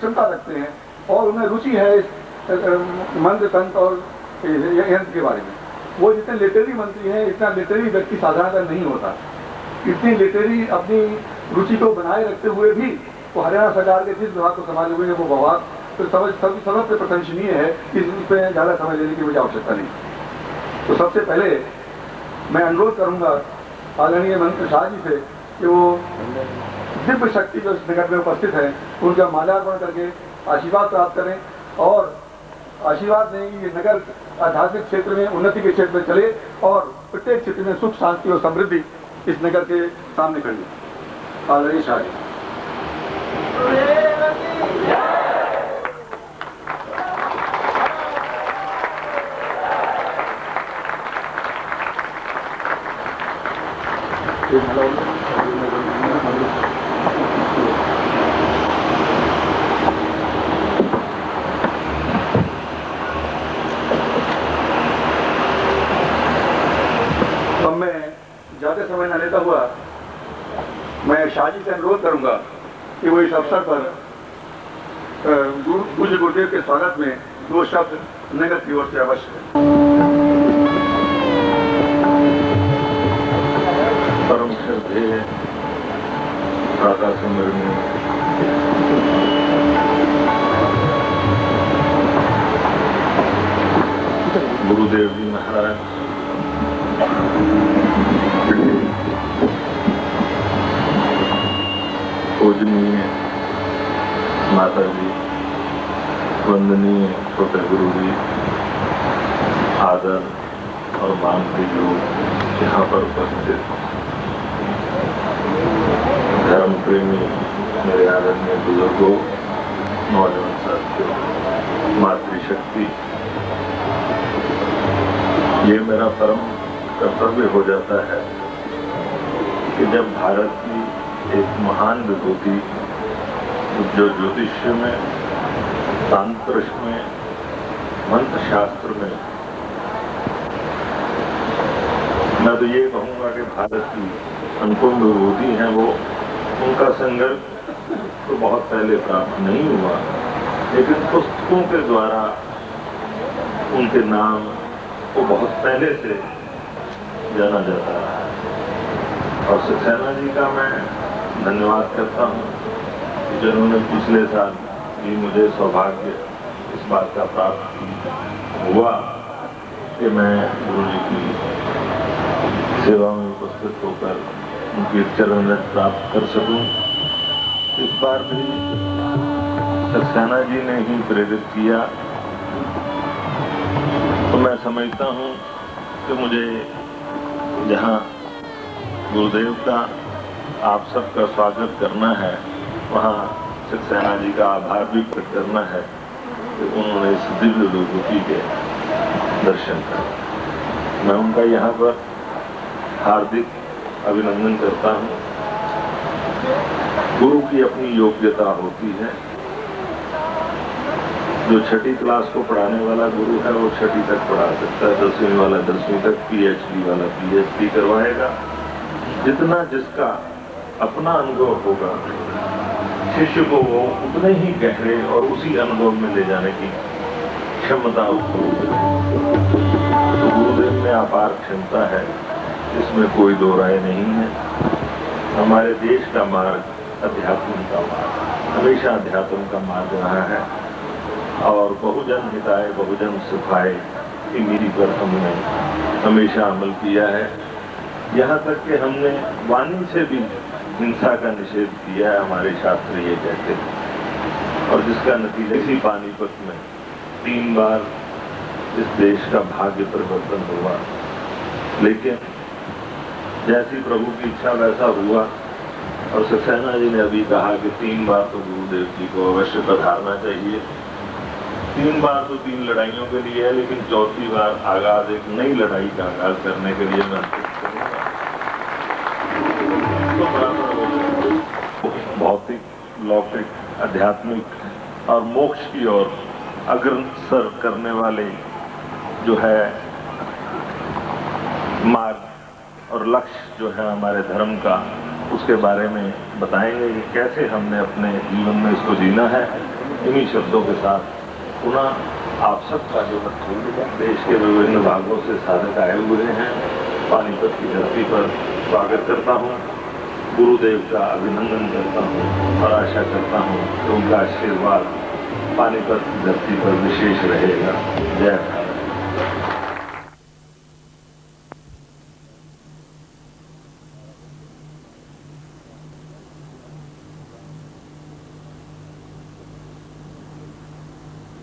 क्षमता रखते हैं और उन्हें रुचि है इस मंत्र तंत्र और यंत्र के बारे में। वो जितने लिटरेरी मंत्री हैं, इतना लिटरेरी व्यक्ति साधारणतः नहीं होता। इतनी लिटरेरी अपनी रुचि को बनाए रखते हुए भी वो हरियाणा सरकार के जिस विभाग को संभाले हुए हैं वो विभाग तो सबसे प्रशंसनीय है। इस पर ज़्यादा समय लेने की मुझे आवश्यकता नहीं। तो सबसे पहले मैं अनुरोध करूंगा आदरणीय मंत्री शाह जी से कि वो दिव्य शक्ति जो इस नगर में उपस्थित है उनका माल्यार्पण करके आशीर्वाद प्राप्त करें और आशीर्वाद नहीं, ये नगर आध्यात्मिक क्षेत्र में उन्नति के क्षेत्र में चले और प्रत्येक क्षेत्र में सुख शांति और समृद्धि इस नगर के सामने खड़ी। आदरणीय शाह जी। अब मैं ज्यादा समय न लेता हुआ मैं शाह जी से अनुरोध करूंगा कि वो इस अवसर पर पूज्य गुरुदेव के स्वागत में 2 शब्द नगर की ओर से अवश्य। परम श्रद्धेय राधा संवरणीय गुरुदेव जी महाराज, पूजनीय माता जी, वंदनीय छोटे गुरु जी, आदर और मान के लोग यहाँ पर उपस्थित, धर्म प्रेमी मेरे आदरणीय बुजुर्गों, नौजवान साथियों, मातृशक्ति, ये मेरा परम कर्तव्य हो जाता है कि जब भारत की एक महान विभूति जो ज्योतिष्य में, तंत्र में, मंत्र शास्त्र में, मैं तो ये कहूँगा कि भारत की अनुपम विभूति है वो, उनका संघर्ष तो बहुत पहले प्राप्त नहीं हुआ, लेकिन पुस्तकों के द्वारा उनके नाम को बहुत पहले से जाना जाता है। और सक्सेना जी का मैं धन्यवाद करता हूँ कि जिन्होंने पिछले साल भी मुझे सौभाग्य इस बात का प्राप्त हुआ कि मैं गुरु जी की सेवा में उपस्थित होकर उनकी चरण रज प्राप्त कर सकूं। इस बार भी सक्सेना जी ने ही प्रेरित किया, तो मैं समझता हूँ कि मुझे जहाँ गुरुदेव का आप सबका स्वागत करना है, वहाँ सक्सेना जी का आभार भी प्रकट करना है कि उन्होंने इस दिव्य विभूति के दर्शन कर। मैं उनका यहाँ पर हार्दिक अभिनंदन करता हूँ। गुरु की अपनी योग्यता होती है। जो छठी क्लास को पढ़ाने वाला गुरु है वो छठी तक पढ़ा सकता है, 10वीं वाला 10वीं तक, PhD वाला PhD करवाएगा। जितना जिसका अपना अनुभव होगा, शिष्य को वो उतने ही गहरे और उसी अनुभव में ले जाने की क्षमता उसको होगी। तो गुरुदेव में अपार क्षमता है, इसमें कोई दो राय नहीं है। हमारे देश का मार्ग अध्यात्म का मार्ग, हमेशा अध्यात्म का मार्ग रहा है और बहुजन हिताय बहुजन सुखाय की नीति पर हमने हमेशा अमल किया है। यहाँ तक कि हमने वाणी से भी हिंसा का निषेध किया है, हमारे शास्त्र ये कहते हैं। और जिसका नतीजा इसी पानीपत में 3 बार इस देश का भाग्य परिवर्तन हुआ। लेकिन जैसी प्रभु की इच्छा वैसा हुआ। और सक्सेना जी ने अभी कहा कि 3 बार तो गुरुदेव जी को अवश्य पधारना चाहिए। 3 बार तो 3 लड़ाइयों के लिए है, लेकिन 4थी बार आगाज एक नई लड़ाई का आगाज करने के लिए मैं तो भौतिक, लौकिक, आध्यात्मिक और मोक्ष की ओर अग्रसर करने वाले जो है मार्ग और लक्ष्य जो है हमारे धर्म का, उसके बारे में बताएंगे कि कैसे हमने अपने जीवन में इसको जीना है इन्हीं शब्दों के साथ पुनः आप सबका जो देश के विभिन्न भागों से साधक आए हुए हैं, पानीपत की धरती पर स्वागत करता हूँ। गुरुदेव का अभिनंदन करता हूँ और आशा करता हूँ कि उनका आशीर्वाद पानीपत की धरती पर विशेष रहेगा। जय भारत।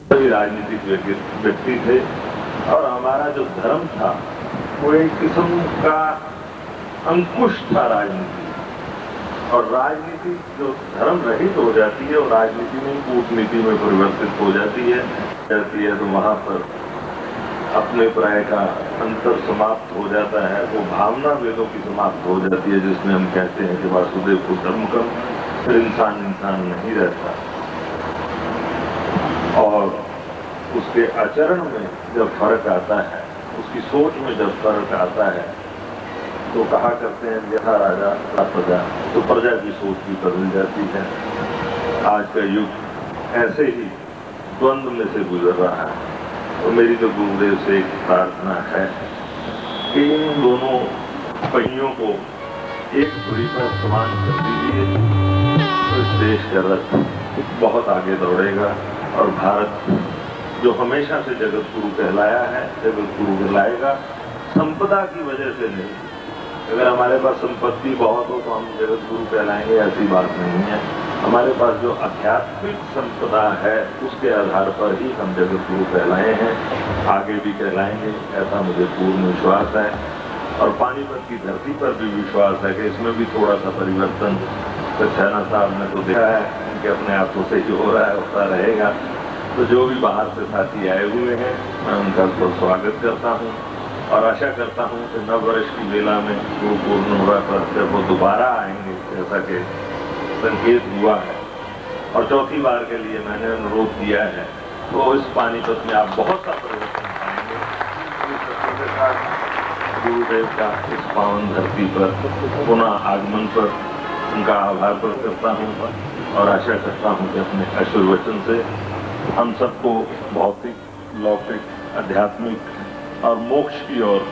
सभी राजनीतिक व्यक्ति थे और हमारा जो धर्म था वो एक किस्म का अंकुश था राजनीति, और राजनीति जो धर्म रहित हो जाती है और राजनीति में कूटनीति में परिवर्तित हो जाती है तो वहां पर अपने प्राय का अंतर समाप्त हो जाता है। वो भावना वेदों की समाप्त हो जाती है जिसमें हम कहते हैं कि वासुदेव को धर्मकम, फिर इंसान नहीं रहता। और उसके आचरण में जब फर्क आता है, उसकी सोच में जब फर्क आता है, तो कहा करते हैं यथा राजा तथा प्रजा, तो प्रजा की सोच भी बदल जाती है। आज का युग ऐसे ही द्वंद्व में से गुजर रहा है। तो मेरी तो गुरुदेव से एक प्रार्थना है कि इन दोनों पहियों को एक धुरी पर समान कर दीजिए, तो इस देश का रथ बहुत आगे दौड़ेगा और भारत जो हमेशा से जगत गुरु कहलाया है, जगत गुरु कहलाएगा, संपदा की वजह से नहीं। अगर हमारे पास संपत्ति बहुत हो तो हम जगत गुरु कहलाएंगे, ऐसी बात नहीं है। हमारे पास जो आध्यात्मिक संपदा है उसके आधार पर ही हम जगत गुरु कहलाए हैं, आगे भी कहलाएंगे, ऐसा मुझे पूर्ण विश्वास है। और पानीपत की धरती पर भी विश्वास है कि इसमें भी थोड़ा सा परिवर्तन सक्सेना साहब ने तो देखा है कि अपने हाथों से ही हो रहा है, होता रहेगा। तो जो भी बाहर से साथी आए हुए हैं, मैं उनका बहुत स्वागत करता हूँ और आशा करता हूँ कि नव वर्ष की वेला में गुरु पूर्णिमा पर जब वो दोबारा आएंगे, जैसा कि संकेत हुआ है और चौथी बार के लिए मैंने अनुरोध किया है, तो इस पानीपत में आप बहुत सा परिवर्तन पाएंगे। इस सबके के साथ गुरुदेव का इस पावन धरती पर पुनः आगमन पर उनका आभार प्रकट करता हूँ और आशा करता हूँ कि अपने आशीर्वचन से हम सबको भौतिक, लौकिक, आध्यात्मिक और मोक्ष की ओर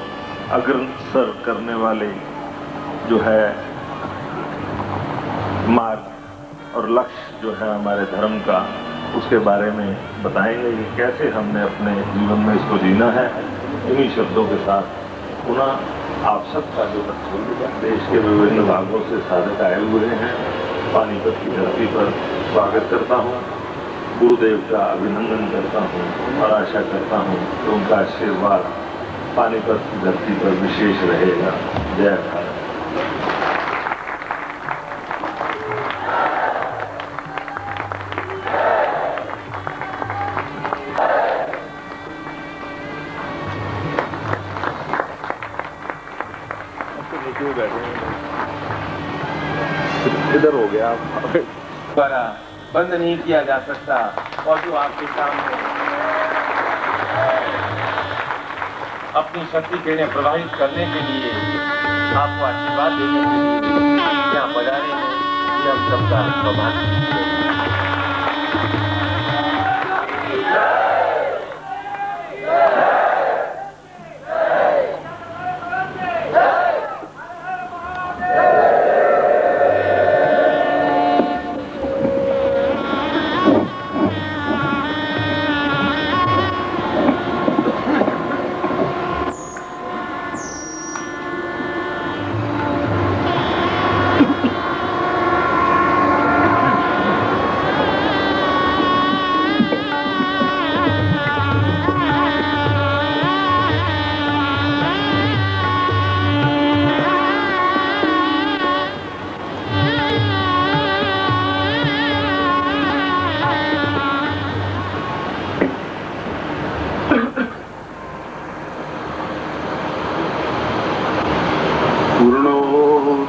अग्रसर करने वाले जो है मार्ग और लक्ष्य जो है हमारे धर्म का, उसके बारे में बताएंगे कि कैसे हमने अपने जीवन में इसको जीना है। इन्हीं शब्दों के साथ पुनः आप सबका जो देश के विभिन्न भागों से साधक आए हुए हैं, पानीपत की धरती पर स्वागत करता हूँ। गुरुदेव का अभिनंदन करता हूँ और आशा करता हूँ कि उनका आशीर्वाद पानीपत की धरती पर विशेष रहेगा। जय भारत। इधर हो गया द्वारा बंद नहीं किया जा सकता, और जो आपके सामने अपनी शक्ति किरणें प्रवाहित करने के लिए, आपको आशीर्वाद देने के लिए यहाँ पधारे हैं, ये हम सबका सौभाग्य है।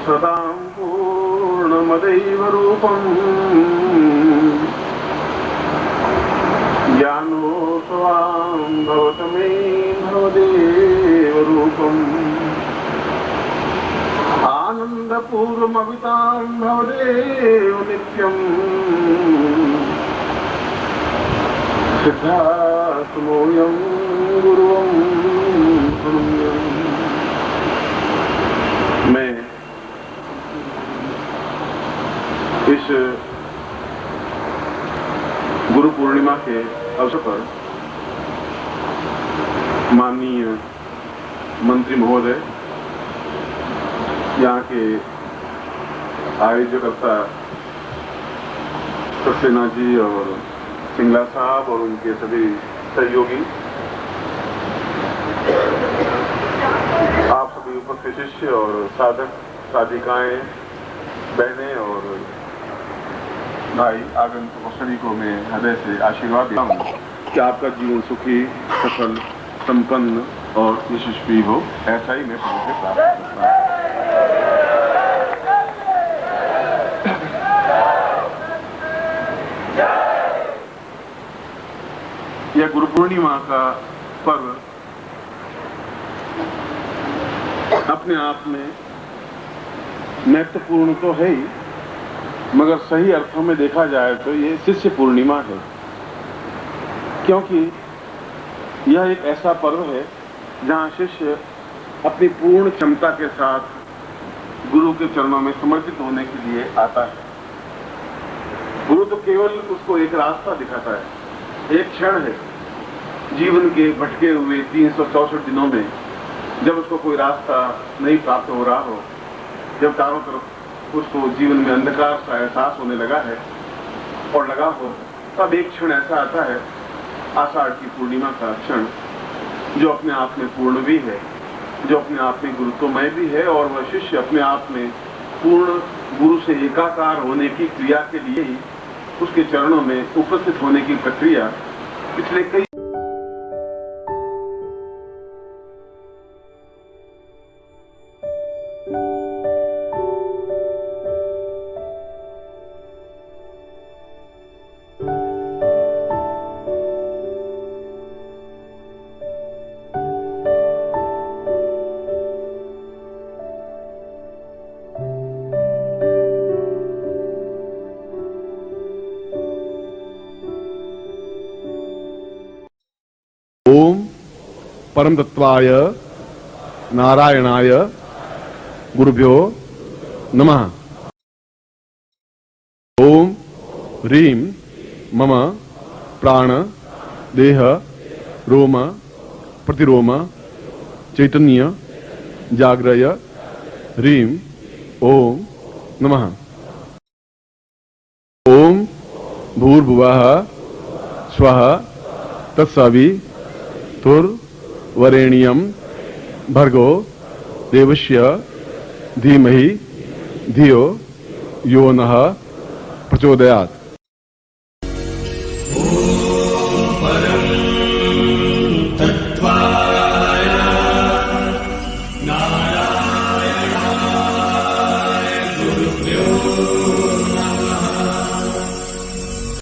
सदां पूर्णमदैव रूपम् ज्ञानोत्सवां भवतमे भवदेव रूपम् आनन्दपूर्वमवितां भवदेव नित्यम् सिद्धार्थमोऽयं गुरुवं प्रणम्यम्। मैं इस गुरु पूर्णिमा के अवसर पर माननीय मंत्री महोदय, यहाँ के आयोजकर्ता सक्सेना जी और सिंगला साहब और उनके सभी सहयोगी, आप सभी उपस्थित शिष्य और साधक साधिकाएं, बहनें और भाई आगंतुक सभी को मैं हृदय से आशीर्वाद देता हूँ कि आपका जीवन सुखी, सफल, संपन्न और यशस्वी हो। ऐसा ही मैं प्रभु से प्रार्थना करता हूँ। यह गुरु पूर्णिमा का पर्व अपने आप में महत्वपूर्ण तो है ही, मगर सही अर्थों में देखा जाए तो ये शिष्य पूर्णिमा है, क्योंकि यह एक ऐसा पर्व है जहाँ शिष्य अपनी पूर्ण क्षमता के साथ गुरु के चरणों में समर्पित होने के लिए आता है। गुरु तो केवल उसको एक रास्ता दिखाता है, एक क्षण है जीवन के भटके हुए 364 दिनों में, जब उसको कोई रास्ता नहीं प्राप्त हो रहा हो, जब चारों तरफ उसको जीवन में अंधकार सा एहसास होने लगा है और लगा हो, तब एक क्षण ऐसा आता है, आषाढ़ की पूर्णिमा का क्षण, जो अपने आप में पूर्ण भी है, जो अपने आप में गुरुत्वमय भी है, और वह शिष्य अपने आप में पूर्ण गुरु से एकाकार होने की क्रिया के लिए ही उसके चरणों में उपस्थित होने की प्रक्रिया पिछले कई ओम परम तत्वाय नारायणाय गुरुभ्यो नमः। ओम ह्रीं मम प्राण देह रोम प्रतिरोम चैतन्य जाग्रय ह्रीं ओम नमः। ओम भूर्भुवः स्वः तत्सवितुर्वरेण्यं भर्गो देवस्य धीमहि धियो यो नः प्रचोदयात्। परं तत्त्वाय नारायणाय